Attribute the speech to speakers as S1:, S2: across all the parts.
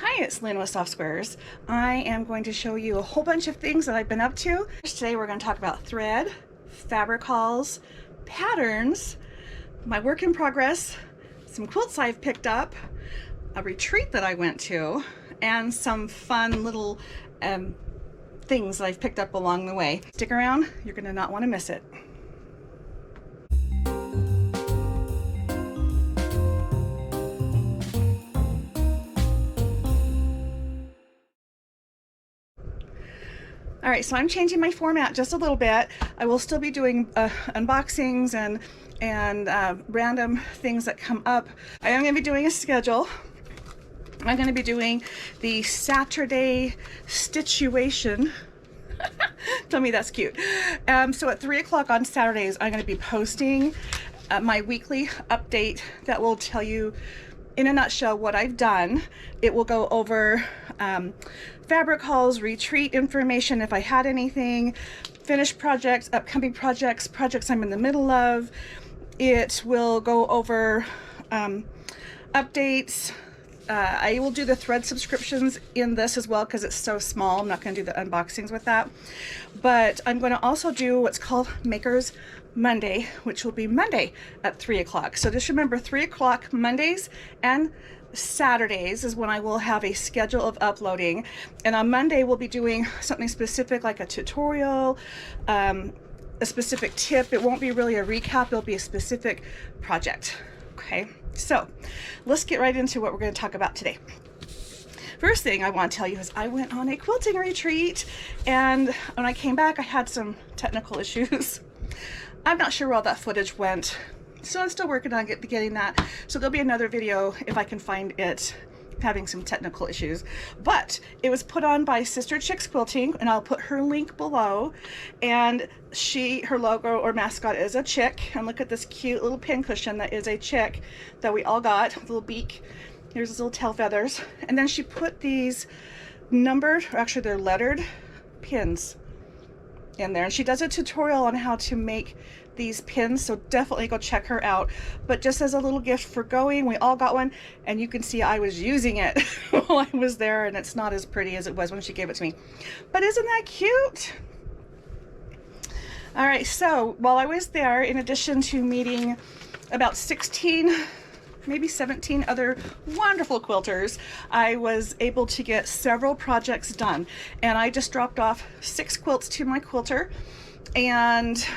S1: Hi, it's Lynne with Soft Squares. I am going to show you a whole bunch of things that I've been up to. Today we're going to talk about thread, fabric hauls, patterns, my work in progress, some quilts I've picked up, a retreat that I went to, and some fun little things that I've picked up along the way. Stick around, you're going to not want to miss it. All right, so I'm changing my format just a little bit. I will still be doing unboxings and random things that come up. I am going to be doing a schedule. I'm going to be doing the Saturday stitch-uation. Tell me that's cute. So at 3 o'clock on Saturdays, I'm going to be posting my weekly update that will tell you in a nutshell what I've done. It will go over fabric hauls, retreat information if I had anything, finished projects, upcoming projects, projects I'm in the middle of. It will go over updates. I will do the thread subscriptions in this as well because it's so small. I'm not going to do the unboxings with that. But I'm going to also do what's called Makers Monday, which will be Monday at 3 o'clock. So just remember 3 o'clock Mondays and Saturdays is when I will have a schedule of uploading. And on Monday we'll be doing something specific like a tutorial, a specific tip. It won't be really a recap, it'll be a specific project. Okay, so let's get right into what we're going to talk about today. First thing I want to tell you is I went on a quilting retreat, and when I came back I had some technical issues. I'm not sure where all that footage went, so I'm still working on getting that. So there'll be another video if I can find it, having some technical issues. But it was put on by Sister Chicks Quilting, and I'll put her link below. And her logo or mascot is a chick. And look at this cute little pin cushion that is a chick that we all got, a little beak. Here's his little tail feathers. And then she put these numbered, or actually they're lettered pins in there. And she does a tutorial on how to make these pins, so definitely go check her out. But just as a little gift for going, we all got one, and you can see I was using it while I was there, and it's not as pretty as it was when she gave it to me. But isn't that cute? All right, so while I was there, in addition to meeting about 16, maybe 17 other wonderful quilters, I was able to get several projects done. And I just dropped off 6 quilts to my quilter, and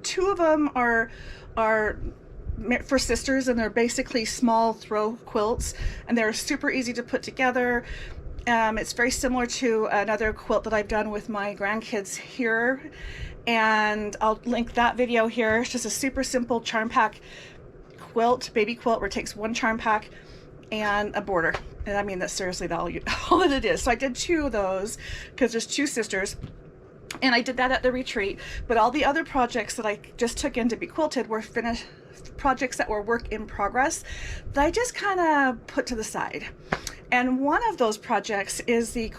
S1: 2 of them are for sisters, and they're basically small throw quilts, and they're super easy to put together. It's very similar to another quilt that I've done with my grandkids here, and I'll link that video here. It's just a super simple charm pack quilt, baby quilt, where it takes 1 charm pack and a border. And I mean, that's seriously all that it is. So I did 2 of those because there's 2 sisters. And I did that at the retreat, but all the other projects that I just took in to be quilted were finished projects that were work in progress that I just kind of put to the side. And one of those projects is the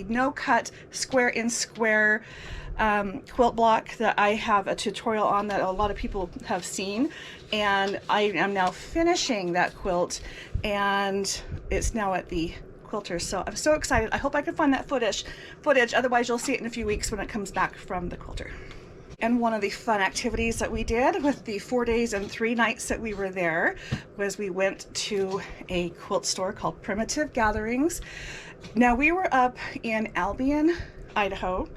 S1: no cut square in square quilt block that I have a tutorial on that a lot of people have seen, and I am now finishing that quilt, and it's now at the quilters. So I'm so excited. I hope I can find that footage. Otherwise you'll see it in a few weeks when it comes back from the quilter. And one of the fun activities that we did with the 4 days and 3 nights that we were there was we went to a quilt store called Primitive Gatherings. Now we were up in Albion, Idaho,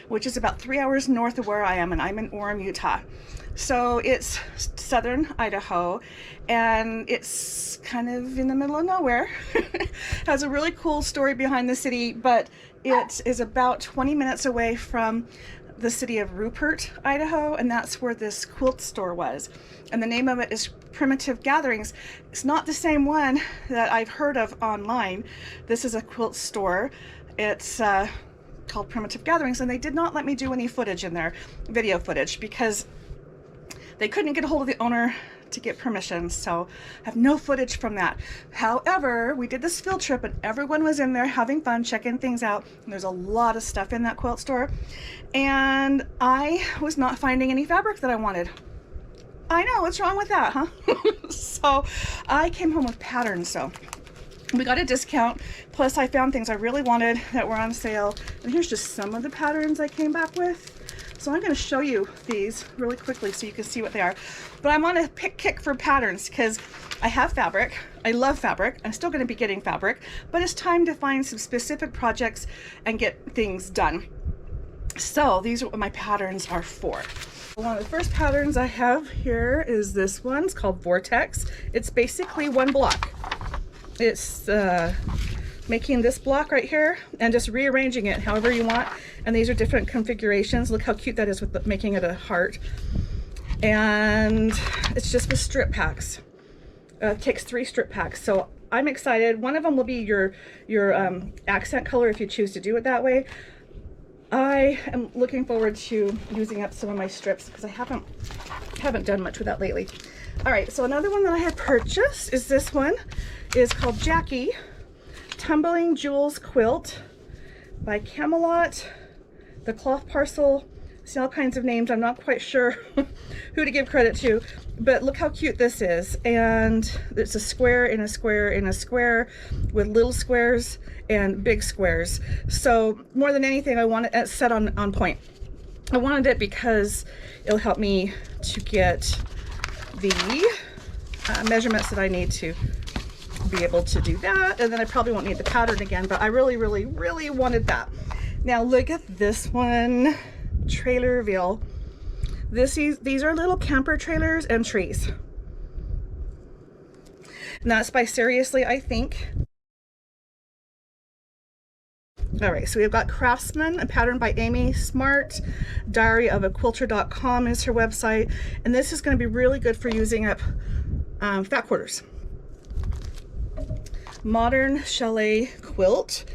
S1: which is about 3 hours north of where I am, and I'm in Orem, Utah. So it's southern Idaho, and it's kind of in the middle of nowhere. Has a really cool story behind the city, but it is about 20 minutes away from the city of Rupert, Idaho, and that's where this quilt store was. And the name of it is Primitive Gatherings. It's not the same one that I've heard of online. This is a quilt store. It's called Primitive Gatherings, and they did not let me do any footage in there, video footage, because they couldn't get a hold of the owner to get permission, so I have no footage from that. However, we did this field trip and everyone was in there having fun, checking things out, and there's a lot of stuff in that quilt store, and I was not finding any fabric that I wanted. I know, what's wrong with that, huh? So I came home with patterns. So We got a discount, plus I found things I really wanted that were on sale. And here's just some of the patterns I came back with. So I'm going to show you these really quickly so you can see what they are. But I'm on a kick for patterns because I have fabric. I love fabric. I'm still going to be getting fabric, but it's time to find some specific projects and get things done. So these are what my patterns are for. One of the first patterns I have here is this one. It's called Vortex. It's basically one block. It's making this block right here and just rearranging it however you want. And these are different configurations. Look how cute that is with making it a heart. And it's just with strip packs. It takes 3 strip packs. So I'm excited. One of them will be your accent color if you choose to do it that way. I am looking forward to using up some of my strips because I haven't done much with that lately. All right, so another one that I had purchased is this one. It's called Jackie Tumbling Jewels Quilt by Camelot, the Cloth Parcel. See all kinds of names. I'm not quite sure who to give credit to, but look how cute this is. And it's a square in a square in a square with little squares and big squares. So more than anything, I want it set on point. I wanted it because it'll help me to get the measurements that I need to be able to do that. And then I probably won't need the pattern again, but I really wanted that. Now look at this one. Trailerville. These are little camper trailers and trees. And that's by Seriously, I think. All right, so we've got Craftsman, a pattern by Amy Smart. Diaryofaquilter.com is her website. And this is going to be really good for using up fat quarters. Modern Chalet Quilt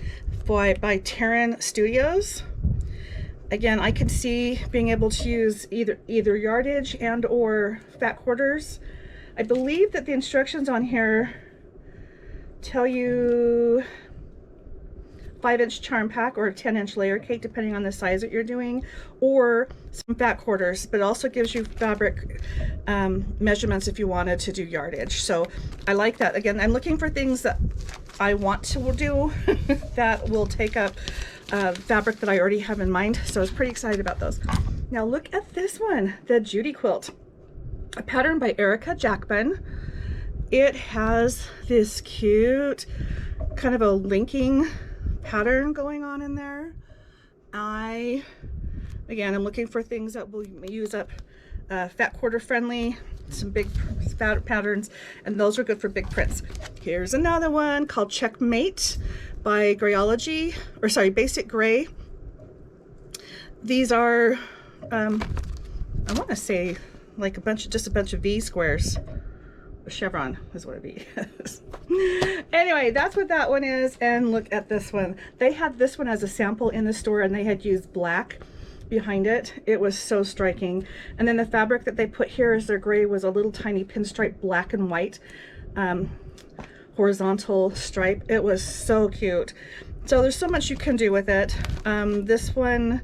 S1: by Terran Studios. Again, I could see being able to use either yardage and or fat quarters. I believe that the instructions on here tell you 5-inch charm pack or a 10-inch layer cake, depending on the size that you're doing, or some fat quarters, but it also gives you fabric measurements if you wanted to do yardage. So I like that. Again, I'm looking for things that I want to do that will take up fabric that I already have in mind. So I was pretty excited about those. Now look at this one, the Judy quilt, a pattern by Erica Jackman. It has this cute kind of a linking pattern going on in there. Again, I'm looking for things that will use up fat quarter friendly, some big patterns, and those are good for big prints. Here's another one called Checkmate by Grayology, or sorry, Basic Gray. These are, I want to say like just a bunch of V squares. A chevron is what it is. Anyway, that's what that one is. And look at this one. They had this one as a sample in the store, and they had used black behind it. It was so striking. And then the fabric that they put here as their gray was a little tiny pinstripe black and white horizontal stripe. It was so cute. So there's so much you can do with it. This one,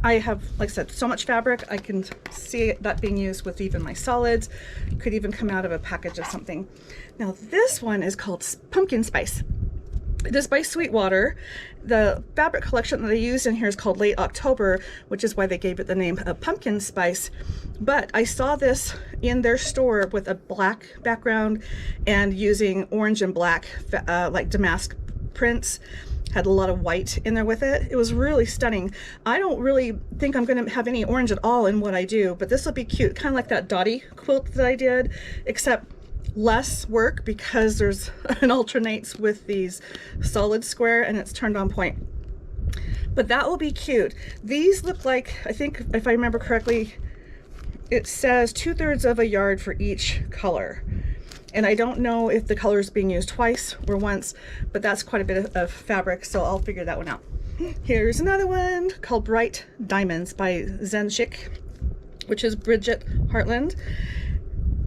S1: I have, like I said, so much fabric. I can see that being used with even my solids. Could even come out of a package of something. Now this one is called Pumpkin Spice. It is by Sweetwater. The fabric collection that they used in here is called Late October, which is why they gave it the name of Pumpkin Spice. But I saw this in their store with a black background and using orange and black like damask prints. Had a lot of white in there with it. It was really stunning. I don't really think I'm going to have any orange at all in what I do, but this will be cute. Kind of like that Dottie quilt that I did, except less work because there's an alternates with these solid square and it's turned on point. But that will be cute. These look like, I think if I remember correctly, it says 2/3 of a yard for each color. And I don't know if the color is being used twice or once, but that's quite a bit of fabric, so I'll figure that one out. Here's another one called Bright Diamonds by Zenchik, which is Bridget Hartland.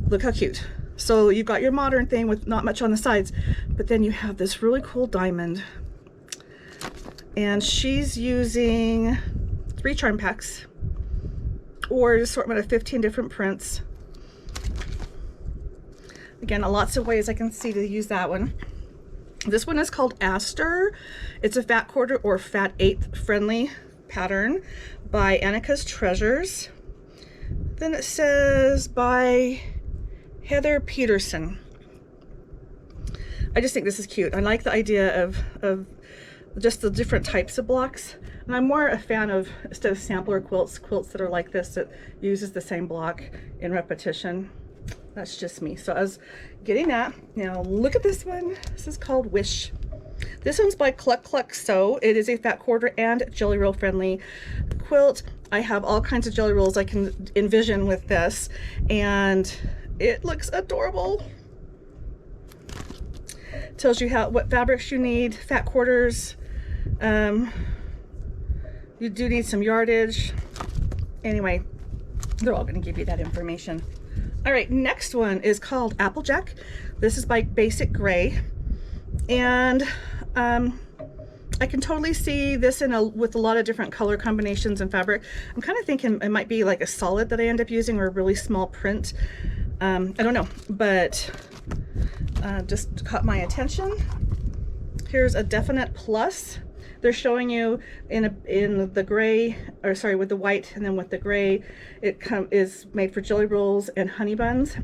S1: Look how cute. So you've got your modern thing with not much on the sides, but then you have this really cool diamond. And she's using 3 charm packs or an assortment of 15 different prints. Again, lots of ways I can see to use that one. This one is called Aster. It's a fat quarter or fat eighth friendly pattern by Annika's Treasures. Then it says by Heather Peterson. I just think this is cute. I like the idea of just the different types of blocks. And I'm more a fan of, instead of sampler quilts that are like this, that uses the same block in repetition. That's just me. So I was getting that. Now look at this one. This is called Wish. This one's by Cluck Cluck Sew. It is a fat quarter and jelly roll friendly quilt. I have all kinds of jelly rolls I can envision with this, and it looks adorable. Tells you what fabrics you need, fat quarters. You do need some yardage. Anyway, they're all going to give you that information. All right, next one is called Applejack. This is by Basic Gray, and I can totally see this with a lot of different color combinations and fabric. I'm kind of thinking it might be like a solid that I end up using, or a really small print. I don't know, but just caught my attention. Here's a definite plus. They're showing you in the gray, or sorry, with the white, and then with the gray, it is made for jelly rolls and honey buns.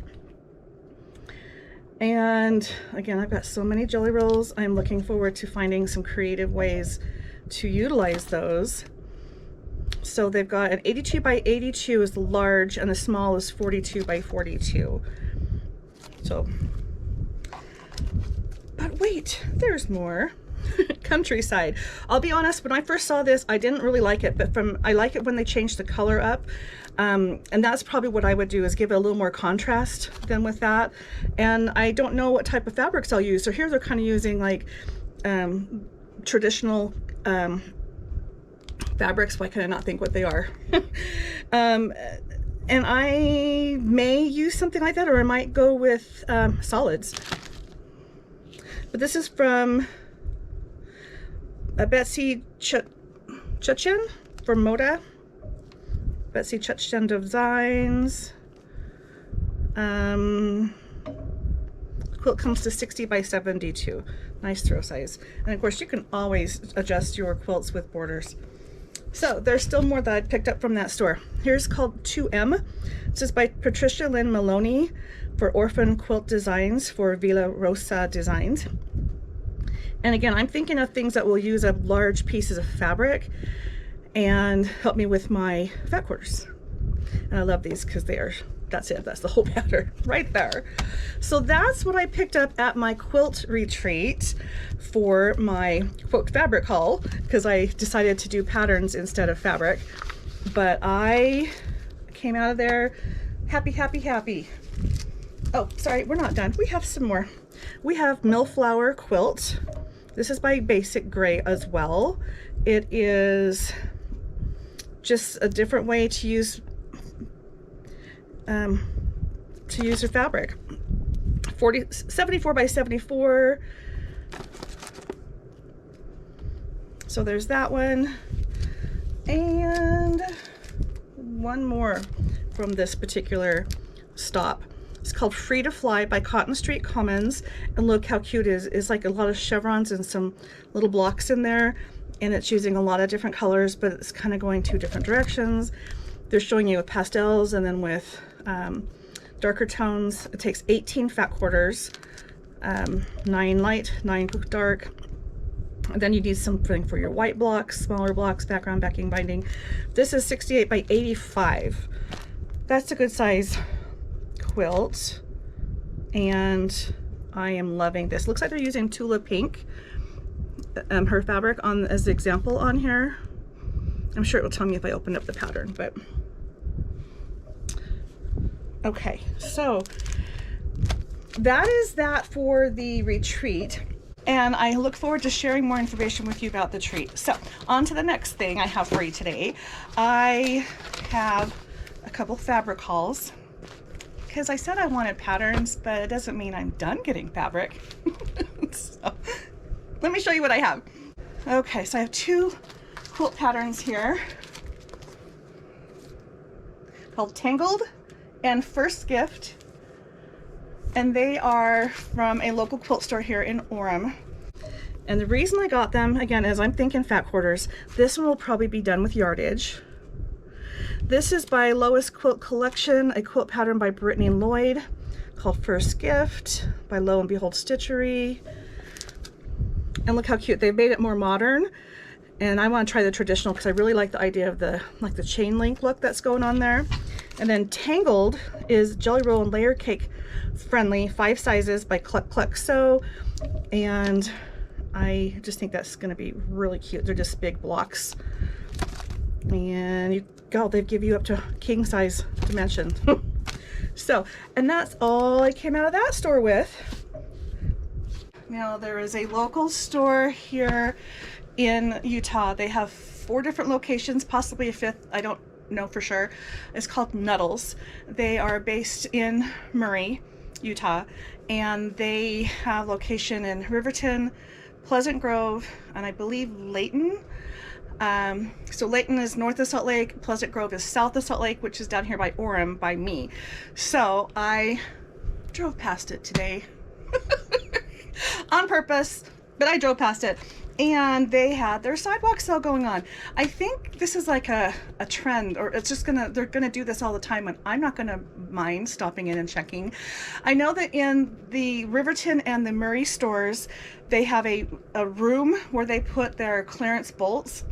S1: And again, I've got so many jelly rolls. I'm looking forward to finding some creative ways to utilize those. So they've got an 82 by 82 is the large, and the small is 42 by 42. So, but wait, there's more. Countryside. I'll be honest, when I first saw this, I didn't really like it, but I like it when they change the color up. And that's probably what I would do, is give it a little more contrast than with that. And I don't know what type of fabrics I'll use. So here they're kind of using like traditional fabrics. Why can I not think what they are? And I may use something like that, or I might go with solids. But this is from Betsy Chuchen from Moda. Betsy Chuchen Designs. Quilt comes to 60 by 72. Nice throw size. And of course you can always adjust your quilts with borders. So there's still more that I picked up from that store. Here's called 2M. This is by Patricia Lynn Maloney for Orphan Quilt Designs for Villa Rosa Designs. And again, I'm thinking of things that will use up large pieces of fabric and help me with my fat quarters. And I love these because that's it. That's the whole pattern right there. So that's what I picked up at my quilt retreat for my quote fabric haul, because I decided to do patterns instead of fabric. But I came out of there happy, happy, happy. Oh, sorry, we're not done. We have some more. We have Millflower Quilt. This is by Basic Gray as well. It is just a different way to use your fabric. 74 by 74. So there's that one. And one more from this particular stop. It's called Free to Fly by Cotton Street Commons, and look how cute it is. It's like a lot of chevrons and some little blocks in there, and it's using a lot of different colors, but it's kind of going two different directions. They're showing you with pastels and then with darker tones. It takes 18 fat quarters, 9 light, 9 dark. And then you need something for your white blocks, smaller blocks, background, backing, binding. This is 68 by 85. That's a good size quilt, and I am loving this. Looks like they're using Tula Pink, her fabric, as the example on here. I'm sure it will tell me if I open up the pattern, but okay. So that is that for the retreat, and I look forward to sharing more information with you about the treat. So on to the next thing I have for you today. I have a couple fabric hauls, because I said I wanted patterns, but it doesn't mean I'm done getting fabric. So let me show you what I have. Okay, so I have two quilt patterns here called Tangled and First Gift, and they are from a local quilt store here in Orem. And the reason I got them, again, is I'm thinking fat quarters. This one will probably be done with yardage. This is by Lois Quilt Collection, a quilt pattern by Brittany and Lloyd called First Gift by Lo and Behold Stitchery. And look how cute. They've made it more modern. And I want to try the traditional because I really like the idea of the chain link look that's going on there. And then Tangled is Jelly Roll and Layer Cake friendly, 5 sizes by Cluck Cluck Sew. And I just think that's going to be really cute. They're just big blocks. And they give you up to king size dimensions. So, and that's all I came out of that store with. Now there is a local store here in Utah. They have 4 different locations, possibly a 5th, I don't know for sure. It's called Nuttles. They are based in Murray, Utah, and they have location in Riverton, Pleasant Grove, and I believe Layton. So Layton is north of Salt Lake, Pleasant Grove is south of Salt Lake, which is down here by Orem by me. So I drove past it today on purpose, but I drove past it and they had their sidewalk sale going on. I think this is like a trend, or it's just they're gonna do this all the time, and I'm not gonna mind stopping in and checking. I know that in the Riverton and the Murray stores, they have a room where they put their clearance bolts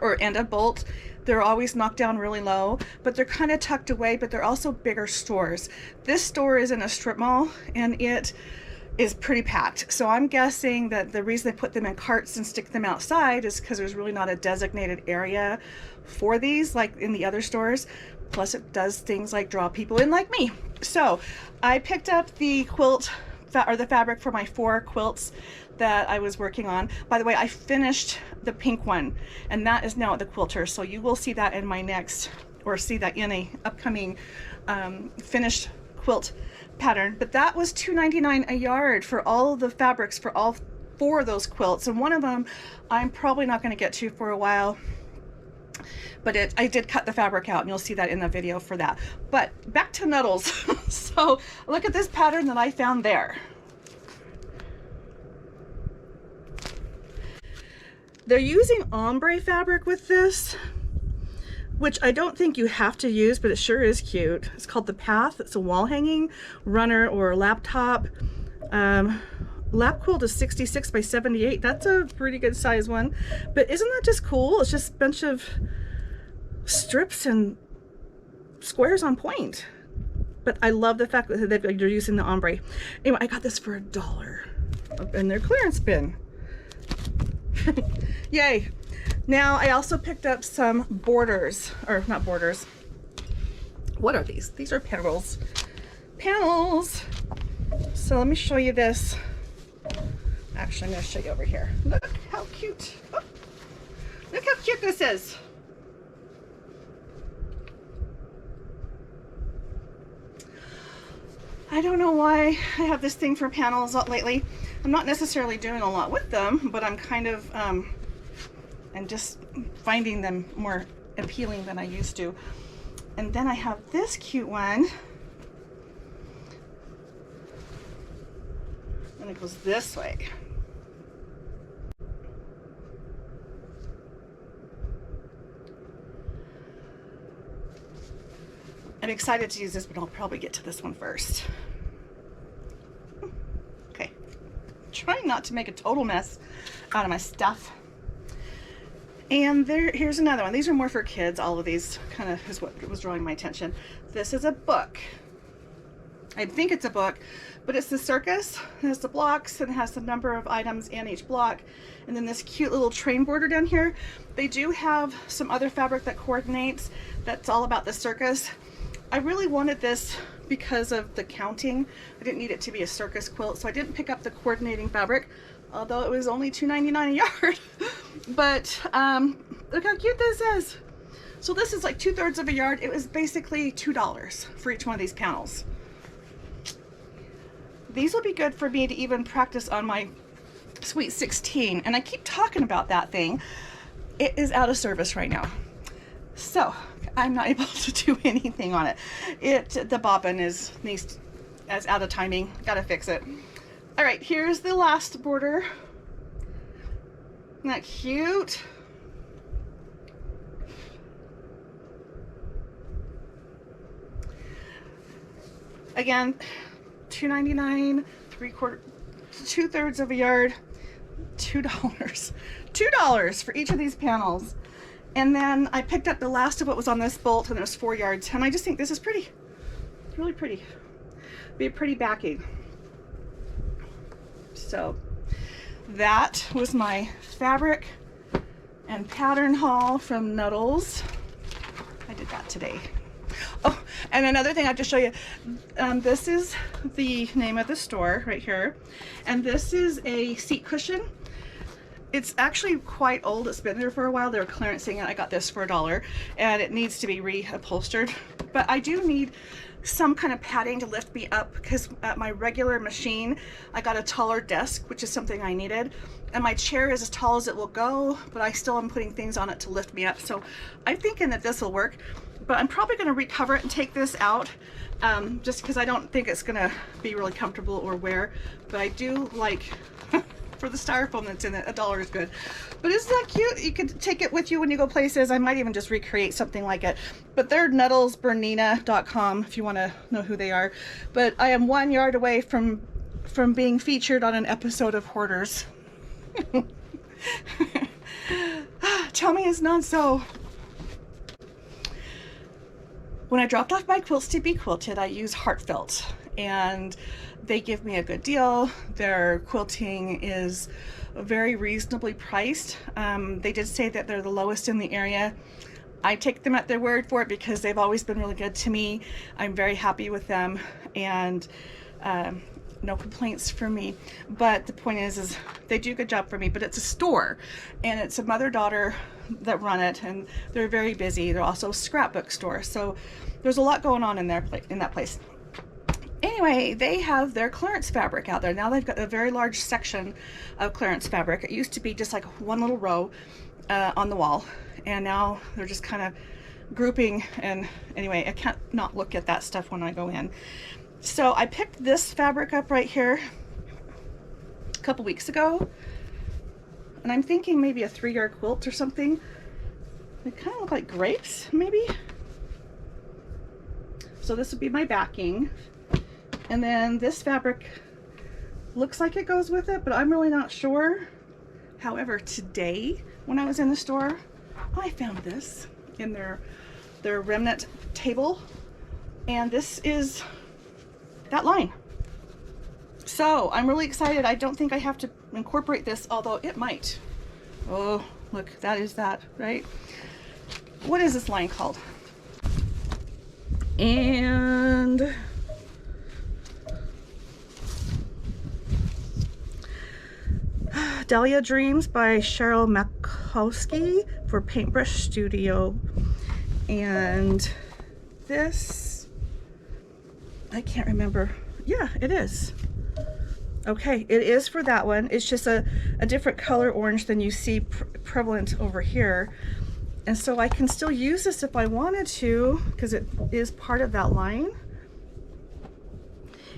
S1: or end of bolt. They're always knocked down really low, but they're kind of tucked away, but they're also bigger stores. This store is in a strip mall and it is pretty packed. So I'm guessing that the reason they put them in carts and stick them outside is because there's really not a designated area for these like in the other stores. Plus it does things like draw people in like me. So I picked up the the fabric for my 4 quilts that I was working on. By the way, I finished the pink one and that is now at the quilter. So you will see that in my next, or see that in a upcoming finished quilt pattern. But that was $2.99 a yard for all of the fabrics for all 4 of those quilts. And one of them I'm probably not going to get to for a while. But I did cut the fabric out and you'll see that in the video for that. But back to Nuttles. So look at this pattern that I found there. They're using ombre fabric with this, which I don't think you have to use, but it sure is cute. It's called The Path. It's a wall hanging, runner, or laptop. Lap quilt is 66 by 78. That's a pretty good size one. But isn't that just cool? It's just a bunch of strips and squares on point. But I love the fact that they're using the ombre. Anyway, I got this for $1 in their clearance bin. Yay. Now I also picked up some borders, or not borders. What are these? These are panels. Panels. So let me show you this. Actually, I'm going to show you over here. Look how cute. Oh, look how cute this is. I don't know why I have this thing for panels lately. I'm not necessarily doing a lot with them, but I'm kind of and just finding them more appealing than I used to. And then I have this cute one. And it goes this way. I'm excited to use this, but I'll probably get to this one first. Okay. Trying not to make a total mess out of my stuff. And here's another one. These are more for kids. All of these kind of is what was drawing my attention. This is a book. I think it's a book, but it's the circus. It has the blocks and it has the number of items in each block. And then this cute little train border down here. They do have some other fabric that coordinates. That's all about the circus. I really wanted this because of the counting. I didn't need it to be a circus quilt, so I didn't pick up the coordinating fabric, although it was only $2.99 a yard. But look how cute this is. So this is like 2/3 of a yard. It was basically $2 for each one of these panels. These will be good for me to even practice on my Sweet 16. And I keep talking about that thing. It is out of service right now. So I'm not able to do anything on it. The bobbin is out of timing. Gotta fix it. All right, here's the last border Isn't that cute? Again, $2.99, 2/3 of a yard, $2. $2 for each of these panels. And then I picked up the last of what was on this bolt, and it was 4 yards. And I just think this is pretty. It's really pretty. Be a pretty backing. So that was my fabric and pattern haul from Nuddles. I did that today. Oh, and another thing I have to show you, this is the name of the store right here, and this is a seat cushion. It's actually quite old. It's been there for a while. They were clearancing it. I got this for $1, and it needs to be reupholstered. But I do need some kind of padding to lift me up, because at my regular machine I got a taller desk, which is something I needed, and my chair is as tall as it will go, but I still am putting things on it to lift me up. So I'm thinking that this will work, but I'm probably going to recover it and take this out, just because I don't think it's going to be really comfortable or wear. But I do like for the styrofoam that's in it, $1 is good. But isn't that cute? You could take it with you when you go places. I might even just recreate something like it. But they're nuddlesbernina.com if you want to know who they are. But I am 1 yard away from being featured on an episode of Hoarders. Tell me it's not so. When I dropped off my quilts to be quilted, I use Heartfelt, and they give me a good deal. Their quilting is very reasonably priced. They did say that they're the lowest in the area. I take them at their word for it because they've always been really good to me. I'm very happy with them, and no complaints from me. But the point is they do a good job for me. But it's a store, and it's a mother-daughter that run it, and they're very busy. They're also a scrapbook store, so there's a lot going on in that place. Anyway, they have their clearance fabric out there. Now they've got a very large section of clearance fabric. It used to be just like one little row on the wall, and now they're just kind of grouping. And anyway, I can't not look at that stuff when I go in. So I picked this fabric up right here a couple weeks ago, and I'm thinking maybe a 3-yard quilt or something. They kind of look like grapes, maybe. So this would be my backing. And then this fabric looks like it goes with it, but I'm really not sure. However, today when I was in the store, I found this in their remnant table, and this is that line. So I'm really excited. I don't think I have to incorporate this, although it might. Oh, look, that is that, right? What is this line called? And Dahlia Dreams by Cheryl Makowski for Paintbrush Studio. And this, I can't remember. Yeah, it is. Okay, it is for that one. It's just a different color orange than you see prevalent over here. And so I can still use this if I wanted to, because it is part of that line.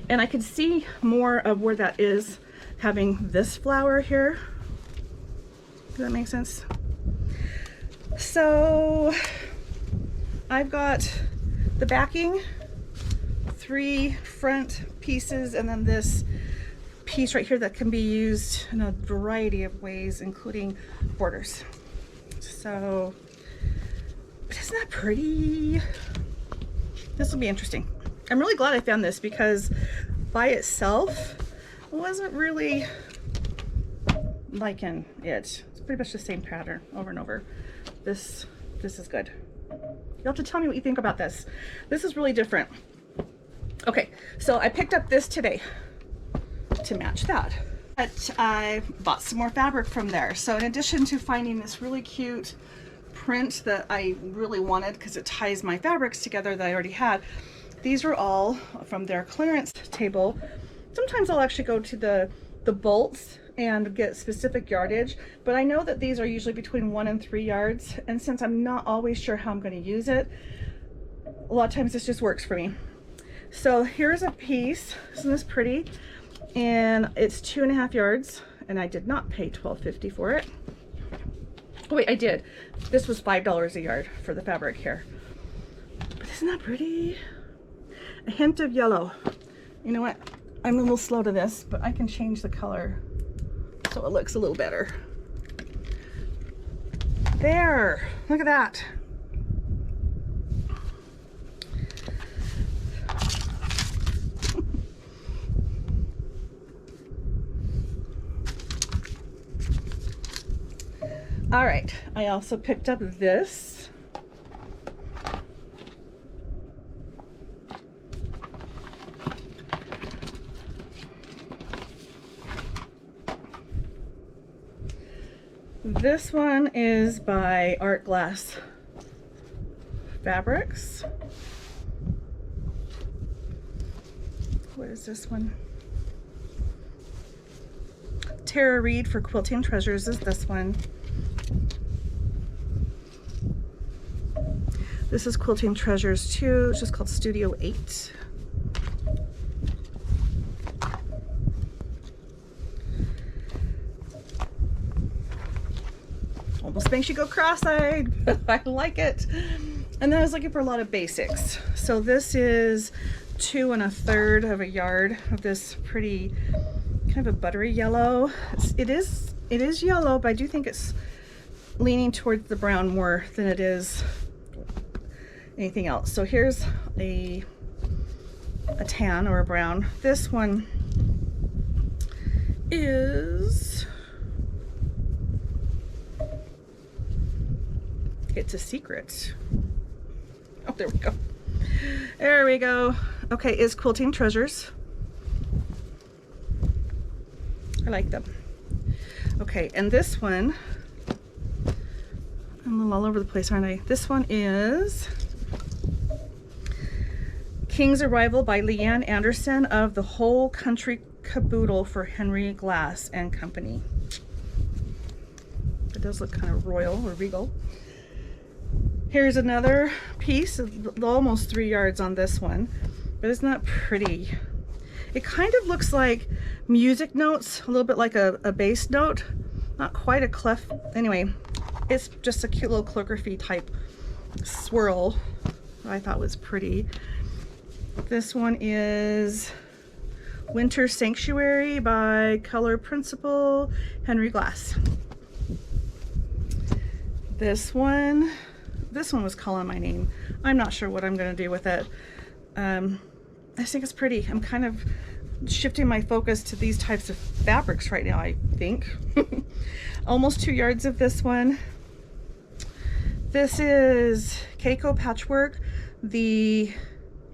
S1: And I can see more of where that is, having this flower here. Does that make sense? So I've got the backing, 3 front pieces, and then this piece right here that can be used in a variety of ways, including borders. So, but isn't that pretty? This will be interesting. I'm really glad I found this, because by itself I wasn't really liking it. It's pretty much the same pattern over and over. This is good. You'll have to tell me what you think about this. This is really different. Okay, so I picked up this today to match that. But I bought some more fabric from there. So in addition to finding this really cute print that I really wanted, because it ties my fabrics together that I already had, these are all from their clearance table. Sometimes I'll actually go to the bolts and get specific yardage, but I know that these are usually between 1 and 3 yards, and since I'm not always sure how I'm going to use it, a lot of times this just works for me. So here's a piece. Isn't this pretty? And it's 2.5 yards, and I did not pay $12.50 for it. Oh wait, I did. This was $5 a yard for the fabric here. But isn't that pretty? A hint of yellow. You know what? I'm a little slow to this, but I can change the color so it looks a little better. There, look at that. All right, I also picked up this. This one is by Art Glass Fabrics. What is this one? Tara Reid for Quilting Treasures is this one. This is Quilting Treasures 2, it's just called Studio 8. Almost makes you go cross-eyed. I like it. And then I was looking for a lot of basics. So this is 2 1/3 of a yard of this pretty kind of a buttery yellow. It is yellow, but I do think it's leaning towards the brown more than it is anything else. So here's a tan or a brown. This one is, it's a secret. Oh, there we go. There we go. Okay, is Quilting Treasures. I like them. Okay, and this one, I'm a little all over the place, aren't I? This one is King's Arrival by Leanne Anderson of the Whole Country Caboodle for Henry Glass and Company. It does look kind of royal or regal. Here's another piece, almost 3 yards on this one, but isn't that pretty? It kind of looks like music notes, a little bit like a bass note, not quite a clef. Anyway, it's just a cute little calligraphy type swirl that I thought was pretty. This one is Winter Sanctuary by Color Principle, Henry Glass. This one was calling my name. I'm not sure what I'm going to do with it. I just think it's pretty. I'm kind of shifting my focus to these types of fabrics right now, I think. Almost 2 yards of this one. This is Keiko Patchwork, the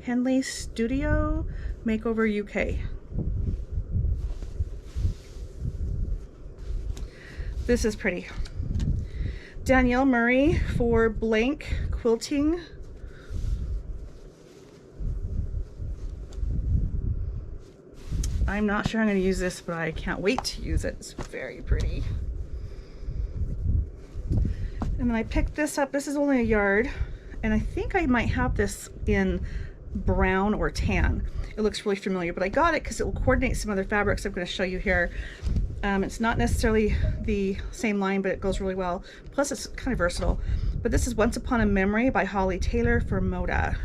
S1: Henley Studio Makeover UK. This is pretty. Danielle Murray for Blank Quilting. I'm not sure I'm going to use this, but I can't wait to use it. It's very pretty. And then I picked this up. This is only a yard, and I think I might have this in brown or tan. It looks really familiar, but I got it because it will coordinate some other fabrics I'm going to show you here. It's not necessarily the same line, but it goes really well. Plus, it's kind of versatile. But this is Once Upon a Memory by Holly Taylor for Moda.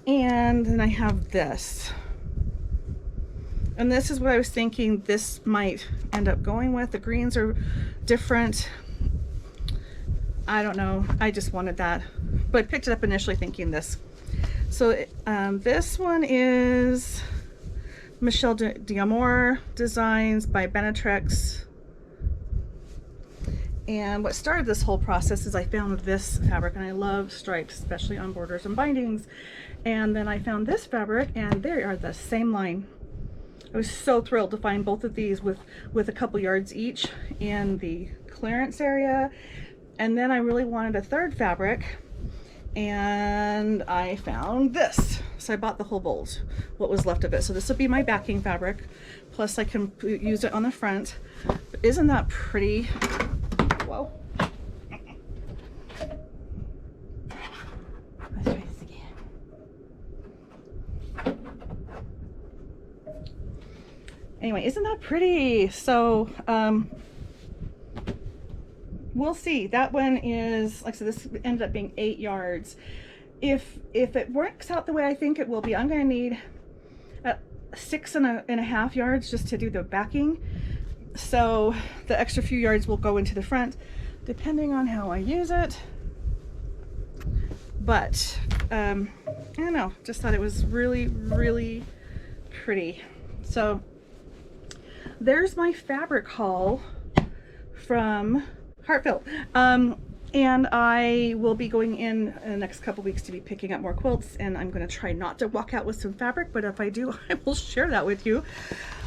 S1: And then I have this. And this is what I was thinking this might end up going with. The greens are different. I don't know. I just wanted that. But I picked it up initially thinking this. So this one is Michelle D'Amour Designs by Benetrex. And what started this whole process is I found this fabric, and I love stripes, especially on borders and bindings. And then I found this fabric, and they are the same line. I was so thrilled to find both of these with a couple yards each in the clearance area. And then I really wanted a third fabric, and I found this. So I bought the whole bolt, what was left of it. So this will be my backing fabric, plus I can use it on the front. But isn't that pretty? Whoa. Let's try this again. Anyway, isn't that pretty? So we'll see. That one is, like I said, this ended up being 8 yards. If it works out the way I think it will be, I'm going to need 6.5 yards just to do the backing. So the extra few yards will go into the front, depending on how I use it. But I don't know, just thought it was really, really pretty. So there's my fabric haul from Heartfelt. And I will be going in the next couple weeks to be picking up more quilts, and I'm going to try not to walk out with some fabric, but if I do, I will share that with you.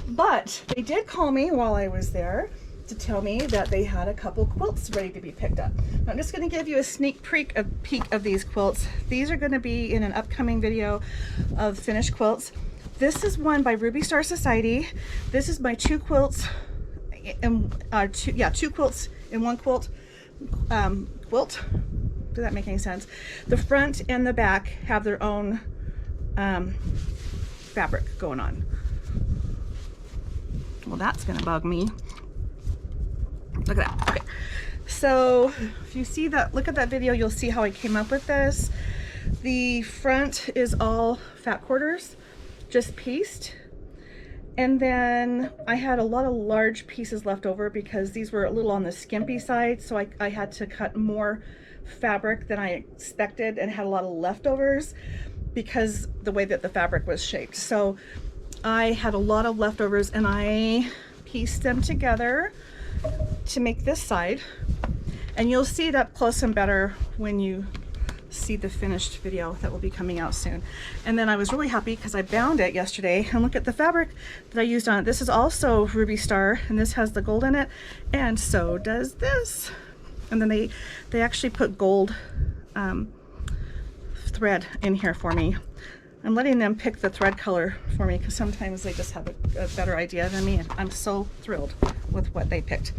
S1: But they did call me while I was there to tell me that they had a couple quilts ready to be picked up. I'm just going to give you a sneak peek of these quilts. These are going to be in an upcoming video of finished quilts. This is one by Ruby Star Society. This is my 2 quilts, two quilts in one quilt. Quilt. Does that make any sense? The front and the back have their own fabric going on. Well, that's gonna bug me. Look at that. Okay, so if you see that, look at that video, you'll see how I came up with this. The front is all fat quarters, just pieced. And then I had a lot of large pieces left over because these were a little on the skimpy side, so I had to cut more fabric than I expected and had a lot of leftovers because the way that the fabric was shaped. So I had a lot of leftovers and I pieced them together to make this side. And you'll see it up close and better when you see the finished video that will be coming out soon. And then I was really happy because I bound it yesterday, and look at the fabric that I used on it. This is also Ruby Star, and this has the gold in it, and so does this. And then they actually put gold thread in here for me. I'm letting them pick the thread color for me because sometimes they just have a better idea than me, and I'm so thrilled with what they picked.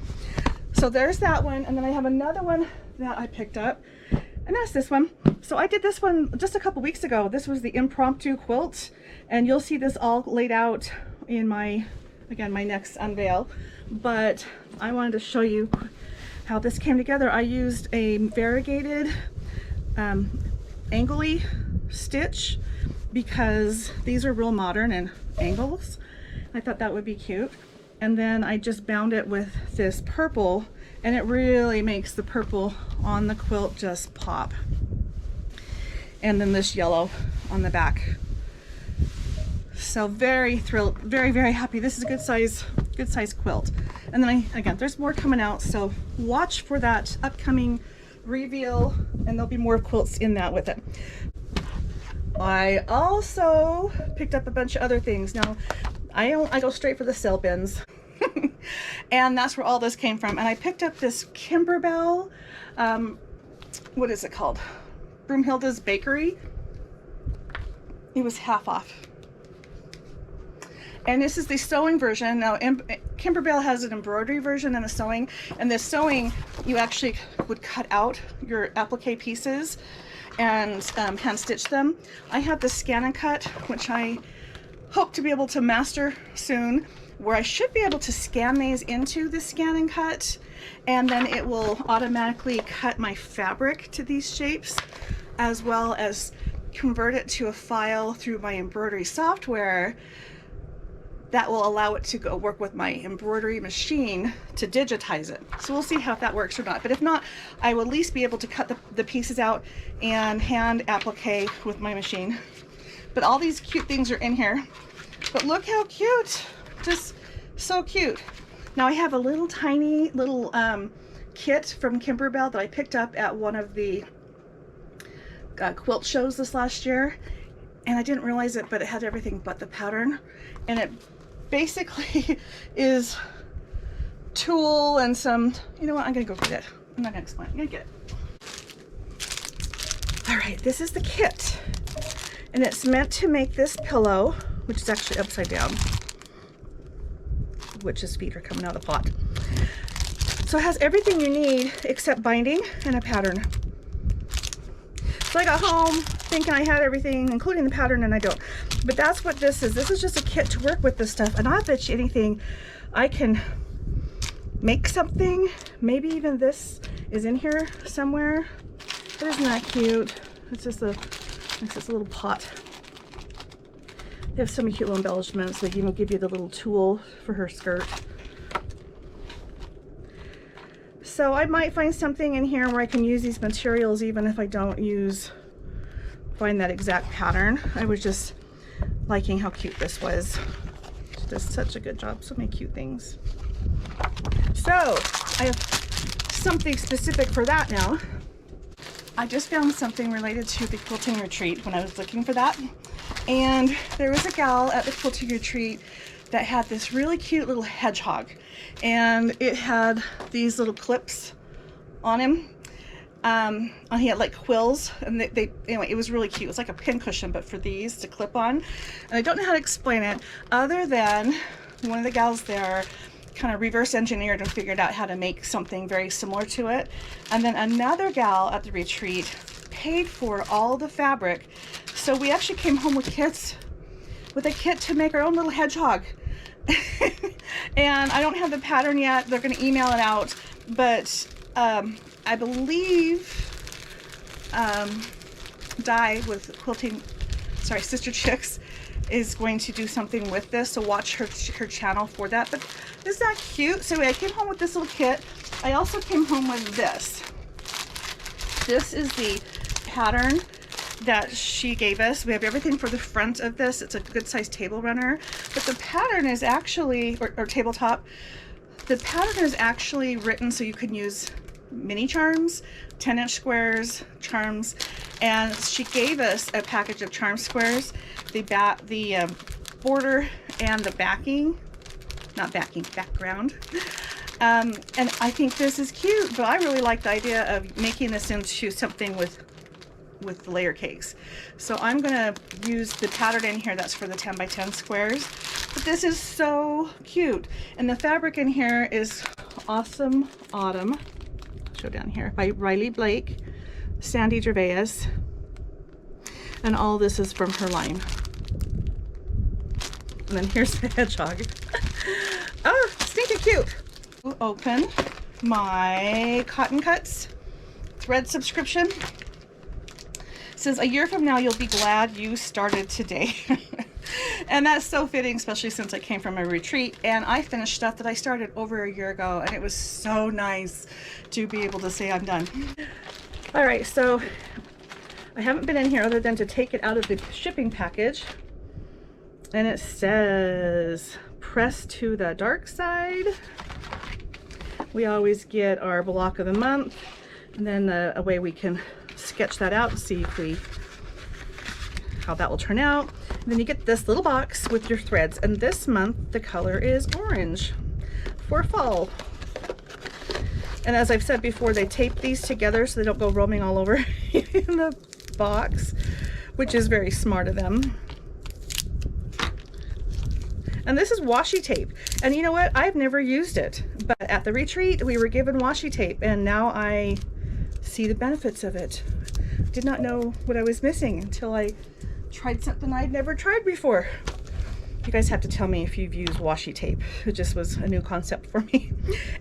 S1: So there's that one, and then I have another one that I picked up, and that's this one. So I did this one just a couple weeks ago. This was the Impromptu Quilt, and you'll see this all laid out in my next unveil. But I wanted to show you how this came together. I used a variegated angly stitch because these are real modern and angles. I thought that would be cute. And then I just bound it with this purple, and it really makes the purple on the quilt just pop. And then this yellow on the back. So very thrilled, very, very happy. This is a good size quilt. And then again, there's more coming out, so watch for that upcoming reveal, and there'll be more quilts in that with it. I also picked up a bunch of other things. Now, I go straight for the sale bins. And that's where all this came from. And I picked up this Kimberbell, what is it called? Broomhilda's Bakery. It was half off. And this is the sewing version. Now, Kimberbell has an embroidery version and a sewing. And the sewing, you actually would cut out your applique pieces and hand stitch them. I have the scan and cut, which I hope to be able to master soon, where I should be able to scan these into the scan and cut, and then it will automatically cut my fabric to these shapes, as well as convert it to a file through my embroidery software that will allow it to go work with my embroidery machine to digitize it. So we'll see how that works or not. But if not, I will at least be able to cut the pieces out and hand applique with my machine. But all these cute things are in here. But look how cute. Just so cute. Now I have a little tiny little kit from Kimberbell that I picked up at one of the quilt shows this last year, and I didn't realize it, but it had everything but the pattern, and it basically is tulle and some, you know what, I'm gonna go get it. I'm not gonna explain, I'm gonna get it. All right, this is the kit, and it's meant to make this pillow, which is actually upside down, witch's feet are coming out of the pot. So it has everything you need except binding and a pattern. So I got home thinking I had everything, including the pattern, and I don't. But that's what this is. This is just a kit to work with this stuff. And I bet you anything I can make something. Maybe even this is in here somewhere. But isn't that cute? It's just a little pot. They have so many cute little embellishments. They even give you the little tool for her skirt. So I might find something in here where I can use these materials even if I don't find that exact pattern. I was just liking how cute this was. She does such a good job. So many cute things. So I have something specific for that now. I just found something related to the quilting retreat when I was looking for that. And there was a gal at the quilting retreat that had this really cute little hedgehog. And it had these little clips on him. And he had like quills, and anyway, it was really cute. It was like a pin cushion, but for these to clip on. And I don't know how to explain it other than one of the gals there kind of reverse engineered and figured out how to make something very similar to it. And then another gal at the retreat paid for all the fabric. So we actually came home with a kit to make our own little hedgehog. And I don't have the pattern yet. They're going to email it out, but I believe Di with Quilting, Sister Chicks, is going to do something with this, so watch her channel for that. But isn't that cute? So I came home with this little kit. I also came home with this. This is the pattern that she gave us. We have everything for the front of this. It's a good sized table runner, but the pattern is actually, or tabletop, the pattern is actually written so you can use mini charms, 10-inch squares, charms, and she gave us a package of charm squares, the border and the background. And I think this is cute, but I really like the idea of making this into something with layer cakes. So I'm gonna use the pattern in here that's for the 10 by 10 squares. But this is so cute, and the fabric in here is Awesome Autumn. I'll show down here by Riley Blake, Sandy Gervais, and all this is from her line. And then here's the hedgehog. Oh, stinky cute. We'll open my Cotton Cuts thread subscription. It says, a year from now, you'll be glad you started today. And that's so fitting, especially since I came from a retreat and I finished stuff that I started over a year ago, and it was so nice to be able to say I'm done. All right, so I haven't been in here other than to take it out of the shipping package. And it says, press to the dark side. We always get our block of the month, and then a way we can sketch that out and see how that will turn out. And then you get this little box with your threads, and this month the color is orange for fall. And as I've said before, they tape these together so they don't go roaming all over in the box, which is very smart of them. And this is washi tape, and you know what, I've never used it, but at the retreat we were given washi tape, and now I see the benefits of it. Did not know what I was missing until I tried something I'd never tried before. You guys have to tell me if you've used washi tape. It just was a new concept for me.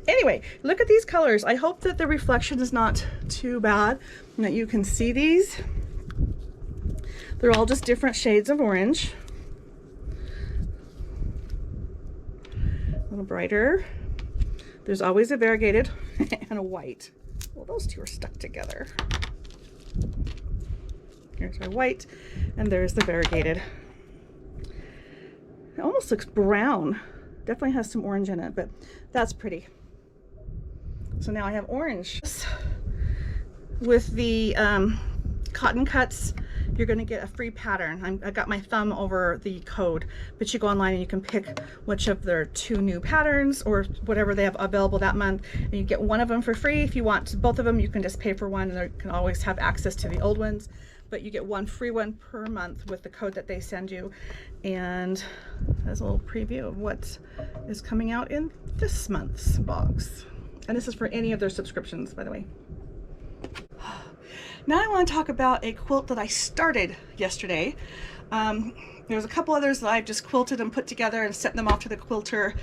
S1: Anyway, look at these colors. I hope that the reflection is not too bad and that you can see these. They're all just different shades of orange. A little brighter. There's always a variegated and a white. Well, those two are stuck together. Here's our white, and there's the variegated. It almost looks brown. Definitely has some orange in it, but that's pretty. So now I have orange. With the Cotton Cuts, you're going to get a free pattern. I got my thumb over the code, but you go online and you can pick which of their 2 new patterns or whatever they have available that month, and you get one of them for free. If you want both of them, you can just pay for one, and you can always have access to the old ones, but you get one free one per month with the code that they send you. And that's a little preview of what is coming out in this month's box. And this is for any of their subscriptions, by the way. Now I want to talk about a quilt that I started yesterday. There's a couple others that I've just quilted and put together and sent them off to the quilter.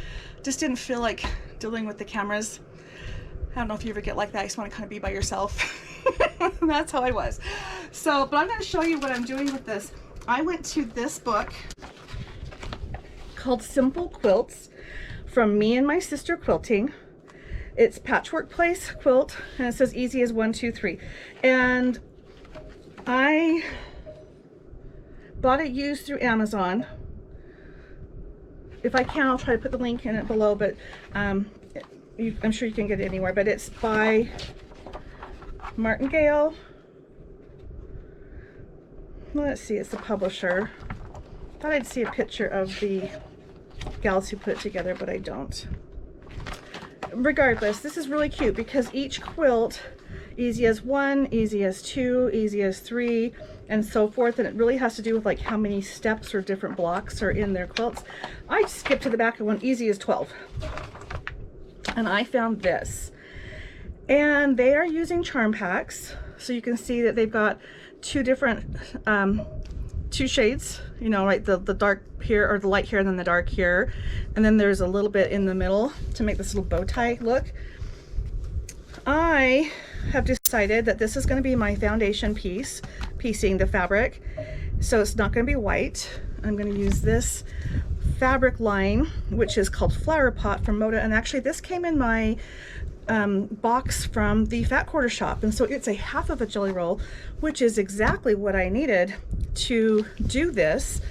S1: Just didn't feel like dealing with the cameras. I don't know if you ever get like that. I just want to kind of be by yourself. That's how I was. So, but I'm going to show you what I'm doing with this. I went to this book called Simple Quilts from Me and My Sister Quilting. It's Patchwork Place quilt, and it says easy as 1, 2, 3. And I bought it used through Amazon. If I can, I'll try to put the link in it below, but I'm sure you can get it anywhere. But it's by Martingale. Let's see, it's the publisher. Thought I'd see a picture of the gals who put it together, but I don't. Regardless, this is really cute because each quilt, easy as 1, easy as 2, easy as 3, and so forth, and it really has to do with like how many steps or different blocks are in their quilts. I skipped to the back of one, easy as 12, and I found this, and they are using charm packs, so you can see that they've got two different two shades, you know, right, the dark here, or the light here, and then the dark here, and then there's a little bit in the middle to make this little bow tie look. I have decided that this is going to be my foundation piecing the fabric, so it's not going to be white. I'm going to use this fabric line, which is called Flower Pot from Moda, and actually this came in my box from the Fat Quarter Shop, and so it's a half of a jelly roll, which is exactly what I needed to do this,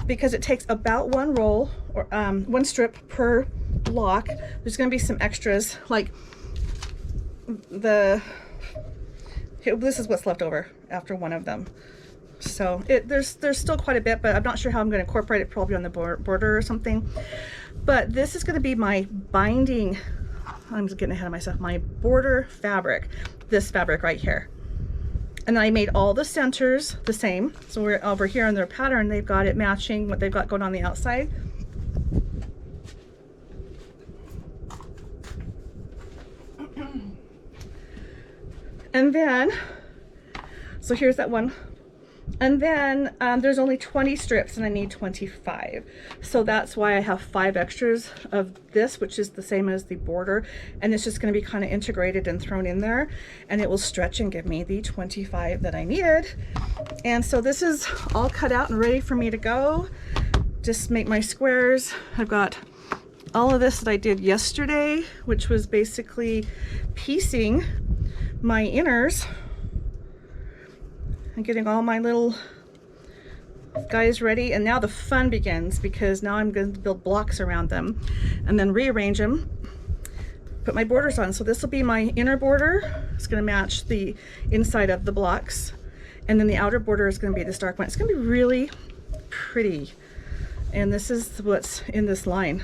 S1: because it takes about one roll, or one strip per block. There's going to be some extras, like this is what's left over after one of them. So there's still quite a bit, but I'm not sure how I'm going to incorporate it, probably on the border or something. But this is going to be my binding, I'm just getting ahead of myself, my border fabric, this fabric right here. And I made all the centers the same. So we're over here in their pattern, they've got it matching what they've got going on the outside. And then, so here's that one. And then there's only 20 strips and I need 25. So that's why I have 5 extras of this, which is the same as the border. And it's just going to be kind of integrated and thrown in there. And it will stretch and give me the 25 that I needed. And so this is all cut out and ready for me to go. Just make my squares. I've got all of this that I did yesterday, which was basically piecing my inners and getting all my little guys ready. And now the fun begins, because now I'm going to build blocks around them and then rearrange them, put my borders on. So this will be my inner border. It's going to match the inside of the blocks, and then the outer border is going to be this dark one. It's going to be really pretty, and this is what's in this line.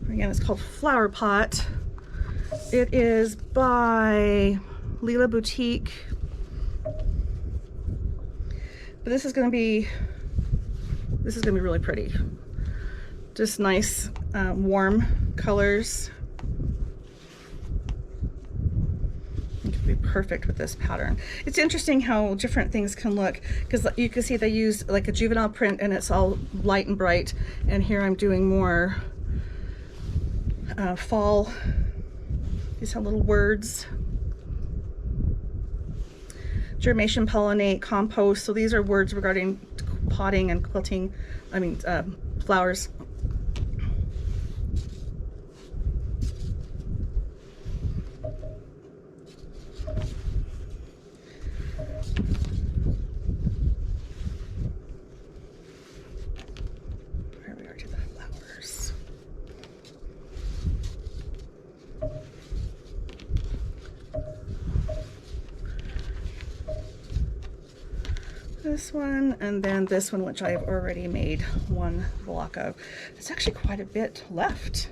S1: Again, it's called Flower Pot. It is by Lila Boutique, but this is going to be really pretty. Just nice warm colors. It could be perfect with this pattern. It's interesting how different things can look, because you can see they use like a juvenile print and it's all light and bright, and here I'm doing more fall. These have little words. Germination, pollinate, compost. So these are words regarding potting and quilting, flowers. Where we are to the flowers. This one, and then this one, which I've already made one block of. There's actually quite a bit left.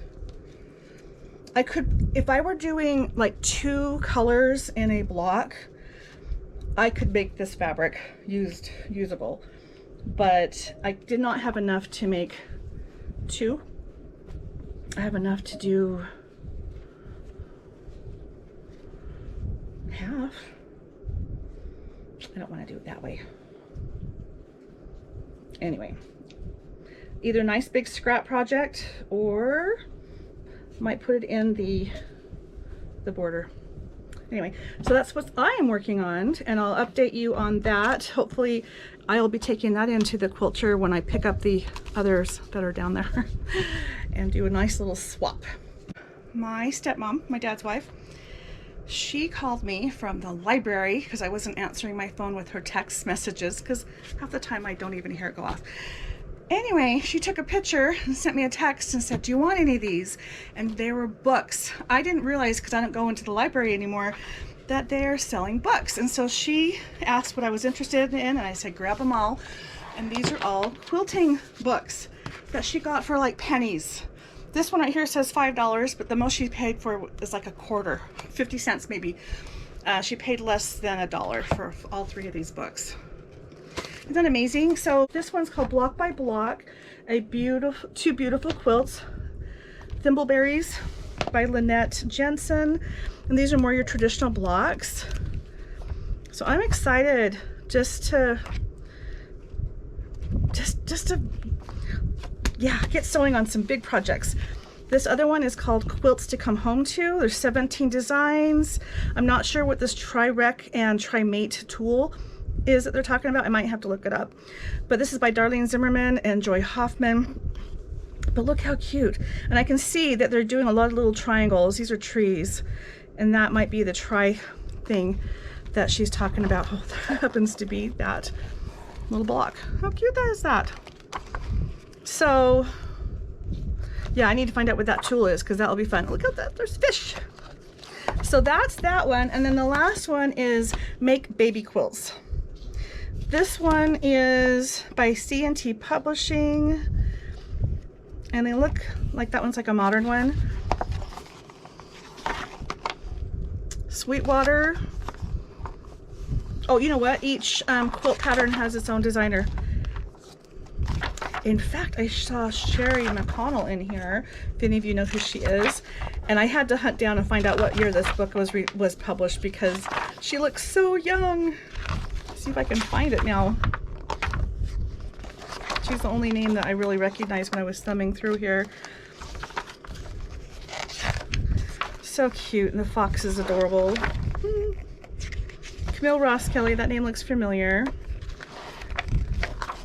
S1: I could, if I were doing like 2 colors in a block, I could make this fabric usable, but I did not have enough to make 2. I have enough to do half. I don't want to do it that way. Anyway, either a nice big scrap project or might put it in the border. Anyway, so that's what I am working on, and I'll update you on that. Hopefully I'll be taking that into the quilter when I pick up the others that are down there and do a nice little swap. My stepmom, my dad's wife, she called me from the library because I wasn't answering my phone with her text messages, because half the time I don't even hear it go off. Anyway, she took a picture and sent me a text and said, do you want any of these? And they were books. I didn't realize, because I don't go into the library anymore, that they're selling books. And so she asked what I was interested in, and I said, grab them all. And these are all quilting books that she got for like pennies. This one right here says $5, but the most she paid for is like a quarter, 50 cents maybe. She paid less than $1 for all 3 of these books. Isn't that amazing? So this one's called Block by Block, two beautiful quilts, Thimbleberries by Lynette Jensen, and these are more your traditional blocks. So I'm excited just to get sewing on some big projects. This other one is called Quilts to Come Home To. There's 17 designs. I'm not sure what this Tri-Rec and Tri-Mate tool is that they're talking about. I might have to look it up. But this is by Darlene Zimmerman and Joy Hoffman. But look how cute. And I can see that they're doing a lot of little triangles. These are trees. And that might be the tri thing that she's talking about. Oh, that happens to be that little block. How cute that is that? So, yeah, I need to find out what that tool is, because that'll be fun. Look at that, there's fish. So that's that one. And then the last one is Make Baby Quilts. This one is by C&T Publishing, and they look like that one's like a modern one. Sweetwater. Oh, you know what? Each quilt pattern has its own designer. In fact, I saw Sherry McConnell in here, if any of you know who she is, and I had to hunt down and find out what year this book was published, because she looks so young. See if I can find it now. She's the only name that I really recognized when I was thumbing through here. So cute, and the fox is adorable. Camille Ross Kelly, that name looks familiar.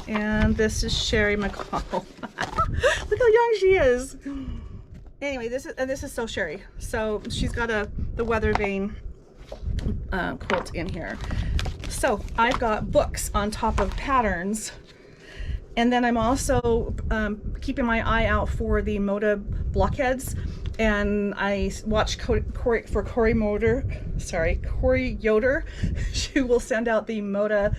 S1: And this is Sherry McConnell. Look how young she is. Anyway, this is so Sherry. So she's got the weather vane quilt in here. So I've got books on top of patterns, and then I'm also keeping my eye out for the Moda blockheads. And I watched Corey Yoder. She will send out the Moda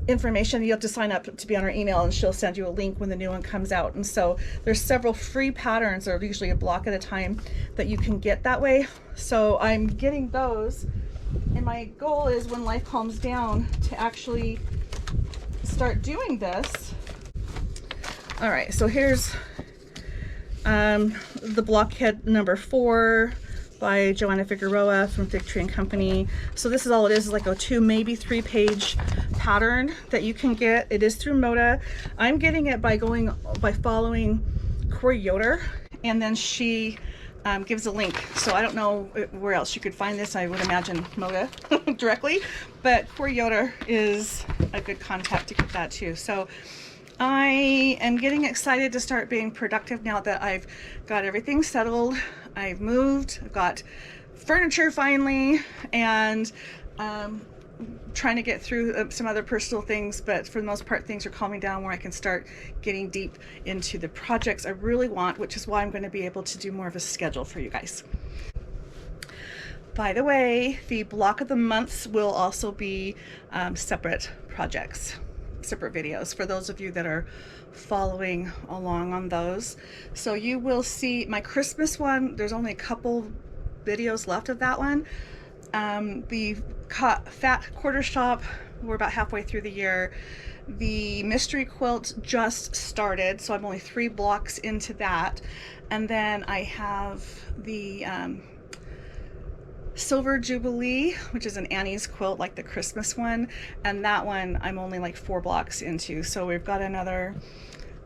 S1: information. You have to sign up to be on her email, and she'll send you a link when the new one comes out. And so there's several free patterns, or usually a block at a time, that you can get that way. So I'm getting those, and my goal is, when life calms down, to actually start doing this. All right, so here's the blockhead number 4 by Joanna Figueroa from Fig Tree and Company. So this is all it is like a 2, maybe 3 page pattern that you can get. It is through Moda. I'm getting it by following Corey Yoder, and then she gives a link. So I don't know where else you could find this. I would imagine Moda directly, but Corey Yoder is a good contact to get that too. So I am getting excited to start being productive now that I've got everything settled. I've moved, I've got furniture finally, and trying to get through some other personal things, but for the most part things are calming down where I can start getting deep into the projects I really want, which is why I'm going to be able to do more of a schedule for you guys. By the way, the block of the months will also be separate projects, separate videos for those of you that are following along on those. So you will see my Christmas one. There's only a couple videos left of that one. The Fat Quarter Shop, we're about halfway through the year. The mystery quilt just started, so I'm only 3 blocks into that. And then I have the Silver Jubilee, which is an Annie's quilt, like the Christmas one, and that one I'm only like 4 blocks into, so we've got another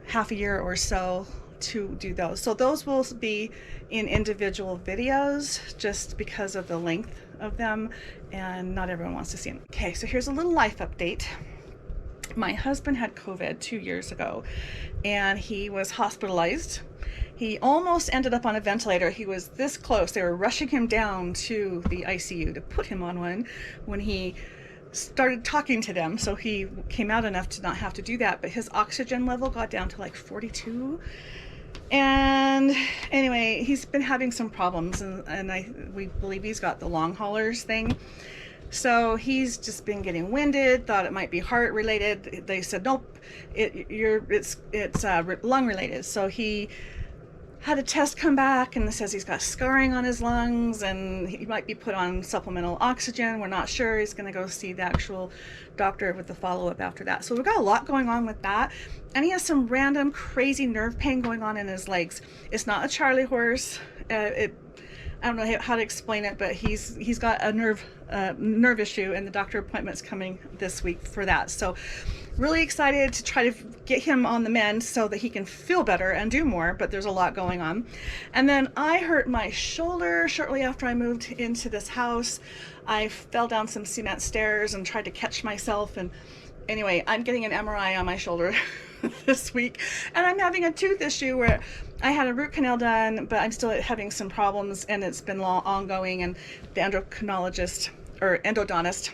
S1: half a year or so to do those. So those will be in individual videos just because of the length of them, and not everyone wants to see them. Okay, so here's a little life update. My husband had COVID 2 years ago, and he was hospitalized. He almost ended up on a ventilator. He was this close. They were rushing him down to the ICU to put him on one when he started talking to them. So he came out enough to not have to do that, but his oxygen level got down to like 42. And anyway, he's been having some problems, and we believe he's got the long haulers thing. So he's just been getting winded, thought it might be heart related. They said, nope, it's lung related. So he had a test come back and it says he's got scarring on his lungs and he might be put on supplemental oxygen. We're not sure. He's going to go see the actual doctor with the follow-up after that. So we've got a lot going on with that. And he has some random crazy nerve pain going on in his legs. It's not a Charlie horse. I don't know how to explain it, but he's got a nerve issue, and the doctor appointment's coming this week for that. So really excited to try to get him on the mend so that he can feel better and do more, but there's a lot going on. And then I hurt my shoulder shortly after I moved into this house. I fell down some cement stairs and tried to catch myself, and anyway, I'm getting an MRI on my shoulder this week, and I'm having a tooth issue where I had a root canal done, but I'm still having some problems, and it's been ongoing, and the endocrinologist or endodontist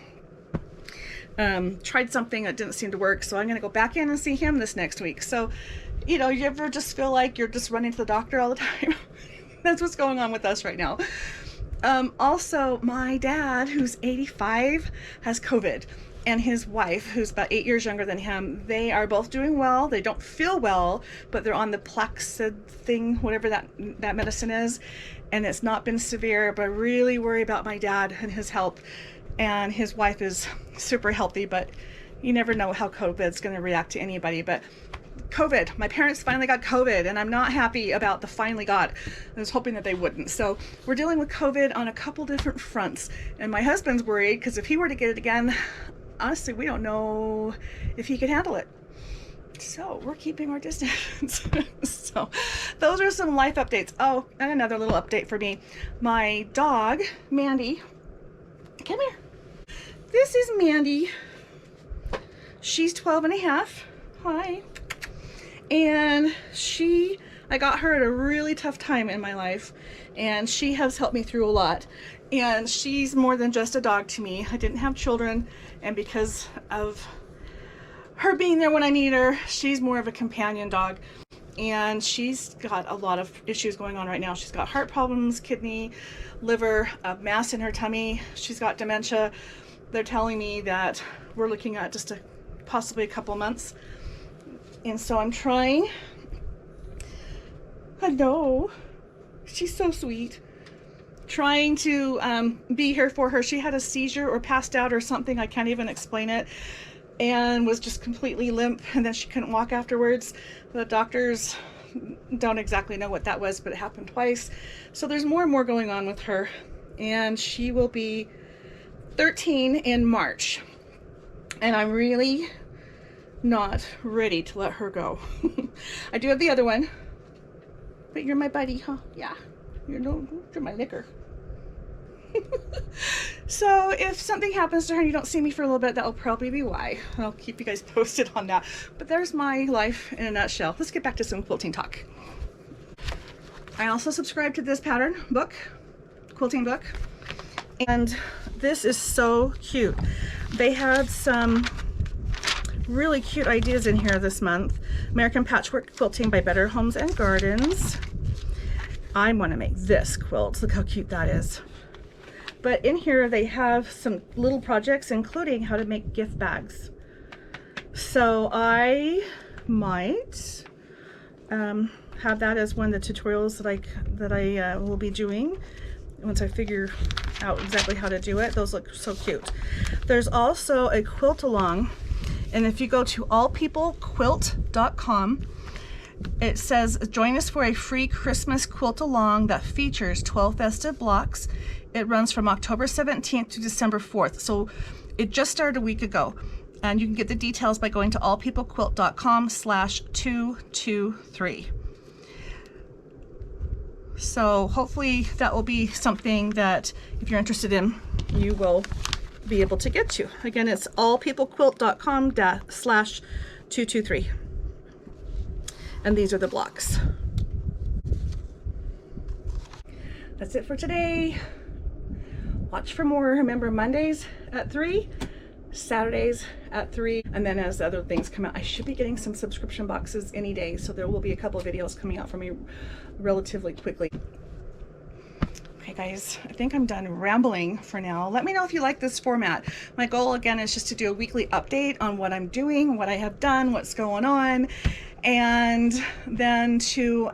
S1: tried something that didn't seem to work, so I'm going to go back in and see him this next week. So, you know, you ever just feel like you're just running to the doctor all the time? That's what's going on with us right now. Also, my dad, who's 85, has COVID, and his wife, who's about 8 years younger than him, they are both doing well. They don't feel well, but they're on the Plaxid thing, whatever that medicine is, and it's not been severe, but I really worry about my dad and his health. And his wife is super healthy, but you never know how COVID's going to react to anybody. But COVID, my parents finally got COVID, and I'm not happy about the finally got. I was hoping that they wouldn't. So we're dealing with COVID on a couple different fronts, and my husband's worried because if he were to get it again, honestly, we don't know if he could handle it. So we're keeping our distance. So those are some life updates. Oh, and another little update for me. My dog, Mandy, come here. This is Mandy. She's 12 and a half. Hi. And I got her at a really tough time in my life, and she has helped me through a lot. And she's more than just a dog to me. I didn't have children, and because of her being there when I need her, she's more of a companion dog. And she's got a lot of issues going on right now. She's got heart problems, kidney, liver, a mass in her tummy. She's got dementia. They're telling me that we're looking at just possibly a couple months. And so I'm trying. I know. She's so sweet. Trying to be here for her. She had a seizure or passed out or something. I can't even explain it. And was just completely limp, and then she couldn't walk afterwards. The doctors don't exactly know what that was, but it happened twice. So there's more and more going on with her, and she will be 13 in March, and I'm really not ready to let her go. I do have the other one, but you're my buddy, huh? Yeah, you're my licker. So if something happens to her and you don't see me for a little bit, that'll probably be why. I'll keep you guys posted on that. But there's my life in a nutshell. Let's get back to some quilting talk. I also subscribe to this pattern book, quilting book, and this is so cute. They had some really cute ideas in here this month. American Patchwork Quilting by Better Homes and Gardens. I want to make this quilt. Look how cute that is. But in here they have some little projects, including how to make gift bags. So I might have that as one of the tutorials that I will be doing once I figure out exactly how to do it. Those look so cute. There's also a quilt along, and if you go to allpeoplequilt.com, it says join us for a free Christmas quilt along that features 12 festive blocks, It runs from October 17th to December 4th. So it just started a week ago. And you can get the details by going to allpeoplequilt.com/223. So hopefully that will be something that, if you're interested in, you will be able to get to. Again, it's allpeoplequilt.com/223. And these are the blocks. That's it for today. Watch for more. Remember, Mondays at 3, Saturdays at 3, and then as other things come out, I should be getting some subscription boxes any day, so there will be a couple of videos coming out for me relatively quickly. Okay guys, I think I'm done rambling for now. Let me know if you like this format. My goal again is just to do a weekly update on what I'm doing, what I have done, what's going on, and then to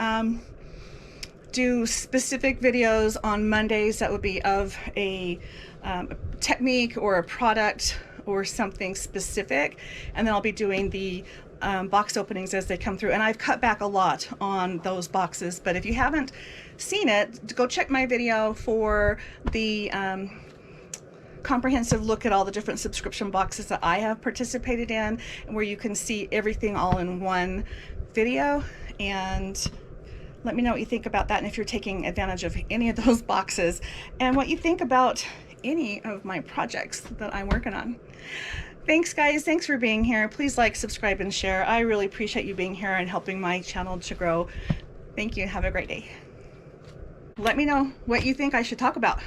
S1: do specific videos on Mondays that would be of a technique or a product or something specific, and then I'll be doing the box openings as they come through. And I've cut back a lot on those boxes, but if you haven't seen it, go check my video for the comprehensive look at all the different subscription boxes that I have participated in, and where you can see everything all in one video. And let me know what you think about that, and if you're taking advantage of any of those boxes, and what you think about any of my projects that I'm working on. Thanks guys, thanks for being here. Please like, subscribe, and share. I really appreciate you being here and helping my channel to grow. Thank you, have a great day. Let me know what you think I should talk about.